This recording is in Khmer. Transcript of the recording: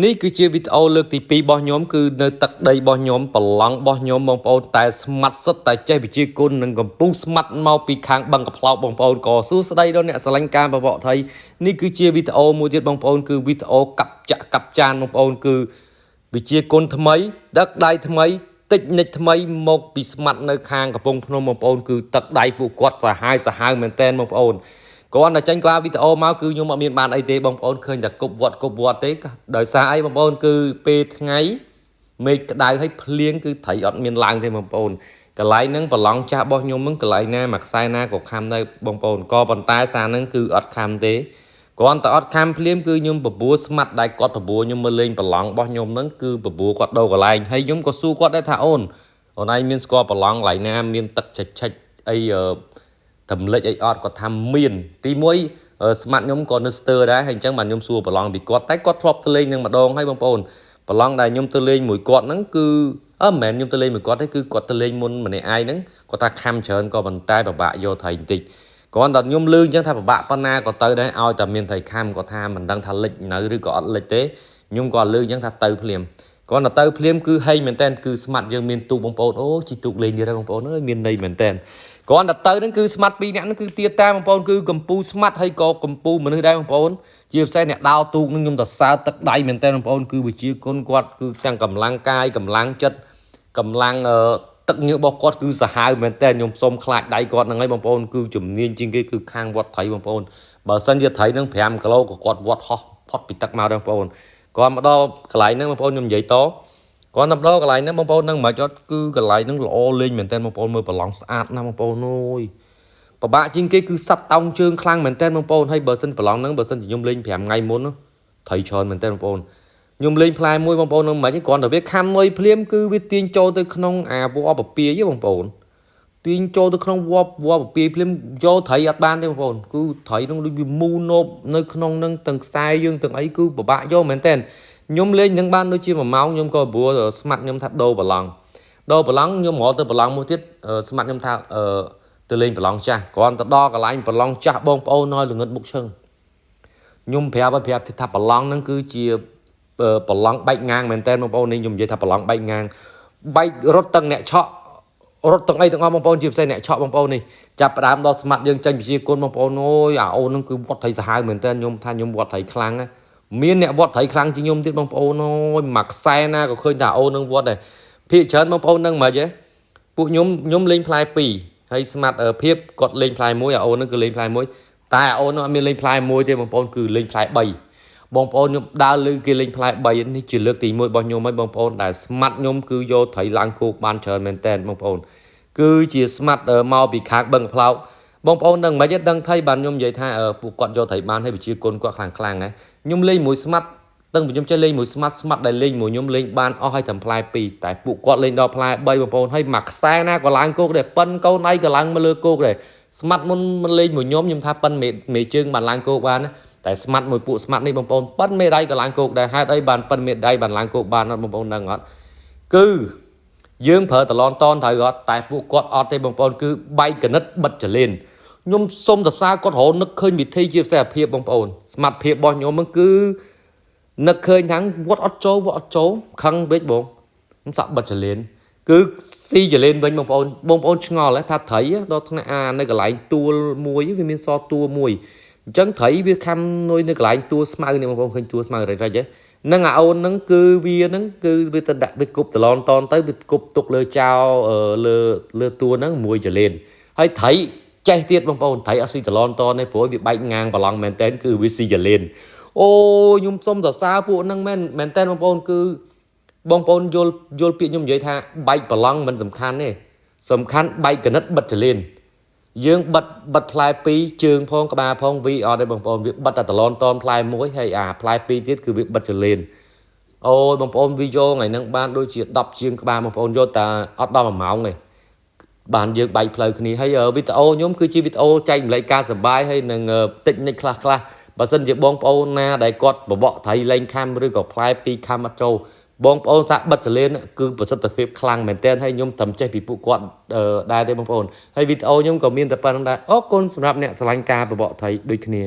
នេះគឺជាវីដេអូលើកទី2របស់ខ្ញុំគឺនៅទឹកដីរបស់ខ្ញុំប្រឡងរបស់ខ្ញុំបងប្អូនតែស្មាត់សិតតែចេះវិជាគុណនឹងកំពុងស្មាត់មកពីខាងបឹងកផ្លោកបងប្អូនក៏សួស្ដីដល់អ្នកស្រឡាញ់ការបបកថៃនេះគឺជាវីដេអូមួយទៀតបងប្អូនគឺវីដេអូកាប់ចាក់កាប់ចានបងប្អូនគឺវិជាគុណថ្មីដឹកដៃថ្មីតិចនិចថ្មីមកពីស្មាត់នៅខាងកំពង់ភ្នំបងប្អូនគឺទឹកដៃពួកគាត់សាហាវមែនតែនបងប្អូនគាត់តែចាញ់quaវីដេអូមកគឺខ្ញុំអត់មានបានអីទេបងប្អូនឃើញតែគប់វត្តទេដោយសារអីបងប្អូនគឺពេលថ្ងៃមេឃក្តៅហើយភ្លៀងគឺត្រីអត់មានឡើងទេបងប្អូនកន្លែងហ្នឹងប្រឡងចាស់របស់ខ្ញុំហ្នឹងកន្លែងណាមួយខ្សែណាក៏ខំដែរបងប្អូនក៏ប៉ុន្តែសារហ្នឹងគឺអត់ខំទេគ្រាន់តែអត់ខំភ្លាមគឺខ្ញុំបបួលស្មាត់ដែលគាត់បបួលខ្ញុំមកលេងប្រឡងរបស់ខ្ញុំហ្នឹងគឺបបួលគាត់ដូរកន្លែងហើយខ្ញុំក៏សួរគាត់ដែរថាអូនឯងមានស្គាល់ប្រឡងកន្លែងណាមានទឹកឆិចអីតម្លេចអីអត់គាត់ថាមានទី1ស្មាត់ខ្ញុំក៏នៅស្ទើរដែរហើយអញ្ចឹងបានខ្ញុំសួរប្រឡងពីគាត់តែគាត់ធ្លាប់ទៅលេងនឹងម្ដងហើយបងប្អូនប្រឡងដែលខ្ញុំទៅលេងមួយគាត់ហ្នឹងគឺមិនមែនខ្ញុំទៅលេងមួយគាត់ទេគឺគាត់ទៅលេងមុនម្នាក់ឯងហ្នឹងគាត់ថាខំច្រើនក៏ប៉ុន្តែពិបាកយកត្រីបន្តិចគ្រាន់តែខ្ញុំលឺអញ្ចឹងថាពិបាកប៉ុណ្ណាក៏ទៅដែរឲ្យតែមានត្រីខំគាត់ថាមិនដឹងថាលិចនៅឬក៏អត់លិចទេខ្ញុំក៏លឺអញ្ចឹងថាទៅភ្លាមគ្រាន់តែទៅភ្លាមគឺហេងមែនតើគឺស្មាត់យើងមានទូកបងប្អូនអូជីទូកលេងទៀតហើយបងប្អូនអើយមានន័យមែនតើគ្រាន់តែទៅហ្នឹងគឺស្មាត់2នាក់ហ្នឹងគឺទៀតតាមបងប្អូនគឺកម្ពូស្មាត់ហើយក៏កម្ពូមនុស្សដែរបងប្អូនជាពិសេសអ្នកដោទូកហ្នឹងខ្ញុំទៅសើទឹកដៃមែនតើបងប្អូនគឺវិជាគុណគាត់គឺទាំងកម្លាំងកាយកម្លាំងចិត្តកម្លាំងទឹកញើសរបស់គាត់គឺសាហាវមែនតើខ្ញុំសុំខ្លាចដៃគាត់ហ្នឹងហើយបងប្អូនគឺជំនាញជាងគេគឺខាងវត្តត្រីបងប្អូនបើសិនជាត្រីហ្នឹង5គីឡូក៏គាត់វត្តហោះផុតពីទឹកមកដែរបងប្អូនគាត់មកដល់កន្លែងហ្នឹងបងប្អូនខ្ញុំនិយាយតគាត់ទៅដល់កន្លែងហ្នឹងបងប្អូនហ្នឹងមិនអត់គឺកន្លែងហ្នឹងល្អលេងមែនតើបងប្អូនមើលប្រឡងស្អាតណាស់បងប្អូនអូយពិបាកជាងគេគឺសັດតោងជើងខ្លាំងមែនតើបងប្អូនហើយបើសិនប្រឡងហ្នឹងបើសិនជាខ្ញុំលេង5ថ្ងៃមុនត្រីច្រើនមែនតើបងប្អូនខ្ញុំលេងផ្លែមួយបងប្អូនហ្នឹងមិនគ្រាន់តែវាខំមួយភ្លាមគឺវាទាញចូលទៅក្នុងអាវល្លពពាយបងប្អូនទាញចូលទៅក្នុងវល្លពពាយភ្លាមយកត្រីអត់បានទេបងប្អូនគឺត្រីហ្នឹងដូចវាមូនោបនៅក្នុងហ្នឹងទាំងខ្សែយើងទាំងអីគឺពិបាកយកមែនតើខ្ញុំលេងនឹងបានដូចជា1ម៉ោងខ្ញុំក៏ព្រោះស្មាត់ខ្ញុំថាដូរប្រឡងខ្ញុំរកទៅប្រឡងមួយទៀតស្មាត់ខ្ញុំថាទៅលេងប្រឡងចាស់គ្រាន់តែដល់កន្លែងប្រឡងចាស់បងប្អូនឲ្យល្ងឹតមុខឈឹងខ្ញុំប្រាប់ថាប្រឡងហ្នឹងគឺជាប្រឡងបែកងាងមែនតើបងប្អូននេះខ្ញុំនិយាយថាប្រឡងបែកងាងបែករត់ទាំងអ្នកឆក់រត់ទាំងអីទាំងអស់បងប្អូនជាពិសេសអ្នកឆក់បងប្អូននេះចាប់ផ្ដើមដល់ស្មាត់យើងចាញ់វិជាគុណបងប្អូនអូយអាអូនហ្នឹងគឺវត្តត្រីសាហាវមែនតើខ្ញុំថាខ្ញុំវត្តត្រីខ្លាំងណាមានអ្នកវត្តត្រីខ្លាំងជាងខ្ញុំទៀតបងប្អូនអូយមួយខ្សែណាក៏ឃើញថាអូននឹងវត្តដែរភាគច្រើនបងប្អូននឹងមិនហ៎ពួកខ្ញុំលេងផ្លែ2ហើយស្មាត់ភាពគាត់លេងផ្លែ1អាអូននឹងគឺលេងផ្លែ1តែអាអូននឹងអត់មានលេងផ្លែ1ទេបងប្អូនគឺលេងផ្លែ3បងប្អូនខ្ញុំដើរលើគេលេងផ្លែ3នេះជាលើកទី1របស់ខ្ញុំហើយបងប្អូនដែលស្មាត់ខ្ញុំគឺយកត្រីឡើងគោកបានច្រើនមែនតើបងប្អូនគឺជាស្មាត់មកពីខាងបឹងផ្លោកបងប្អូននឹងមិនដឹងថៃបានខ្ញុំនិយាយថាពួកគាត់យកត្រីបានហើយវិជាគុណគាត់ខ្លាំងហ៎ខ្ញុំលេងមួយស្មាត់ដឹងខ្ញុំចេះលេងមួយស្មាត់ដែលលេងមួយខ្ញុំលេងបានអស់ហើយតែផ្លែ2តែពួកគាត់លេងដល់ផ្លែ3បងប្អូនហើយមួយខ្សែណាក៏ឡើងគោកដែរប៉ិនកូនឯងក៏ឡើងមកលើគោកដែរស្មាត់មុនមិនលេងមួយខ្ញុំថាប៉ិនមេជើងបានឡើងគោកបានតែស្មាត់មួយពួកស្មាត់នេះបងប្អូនប៉ិនមេដៃក៏ឡើងគោកដែរហេតុអីបានប៉ិនមេដៃបានឡើងគោកបានអត់បងប្អូនដឹងអត់គឺយើងប្រើតឡនតនត្រូវអត់តែពួកគាត់អត់ទេបងប្អូនគឺបែកកណិតបិទចលេនខ្ញុំសុំសរសើរគាត់រហូតនឹកឃើញវិធីជាផ្សេងភាពបងប្អូនស្មាត់ភាពរបស់ខ្ញុំហ្នឹងគឺនឹកឃើញថាវត្តអត់ចូលខឹងពេកបងខ្ញុំសាក់បិទចលេនគឺស៊ីចលេនវិញបងប្អូនឆ្ងល់ថាត្រីដល់ថ្នាក់នៅកន្លែងទួលមួយវាមានសទួលមួយអញ្ចឹងត្រីវាខំនុយនៅកន្លែងទួលស្មៅនេះបងប្អូនឃើញទួលស្មៅរិចហ្នឹងអាអូនហ្នឹងគឺវាហ្នឹងគឺវាទៅដាក់ទៅគប់តឡនតនទៅវាគប់ទុកលើចោលលើទួលហ្នឹងមួយចលេនហើយត្រីចេះទៀតបងប្អូនត្រីអត់ស៊ីតឡនតនទេព្រោះវាបែកងាងប្រឡងមែនតើគឺវាស៊ីចលេនអូខ្ញុំសុំសរសើរពួកហ្នឹងមែនតើបងប្អូនគឺបងប្អូនយល់ពាក្យខ្ញុំនិយាយថាបែកប្រឡងមិនសំខាន់ទេសំខាន់បែកកណិតបិទចលេនយើងបិទផ្លែ2ជើងផងក្បាលផងវីអត់ទេបងប្អូនវាបិទតែតឡនតនផ្លែ1ហើយអាផ្លែ2ទៀតគឺវាបិទចលេនអូយបងប្អូនវីយ៉ូថ្ងៃហ្នឹងបានដូចជា10ជាងក្បាលបងប្អូនយកតែអត់ដល់1ម៉ោងទេបានយើងបែកផ្លូវគ្នាហើយវីដេអូខ្ញុំគឺជាវីដេអូចែកម្លែកការសប្បាយហើយនឹងតិចនិចខ្លះបើសិនជាបងប្អូនណាដែលគាត់បបកត្រីលេងខំឬក៏ផ្លែ2ខំអត់ចូលបងប្អូនសាក់បិទចលេនគឺប្រសិទ្ធភាពខ្លាំងមែនទែនហើយខ្ញុំត្រឹមចេះពីពួកគាត់ដែរទេបងប្អូនហើយវីដេអូខ្ញុំក៏មានតែប៉ុណ្្នឹងដែរអរគុណសម្រាប់អ្នកស្រឡាញ់ការបបកត្រីដូចគ្នា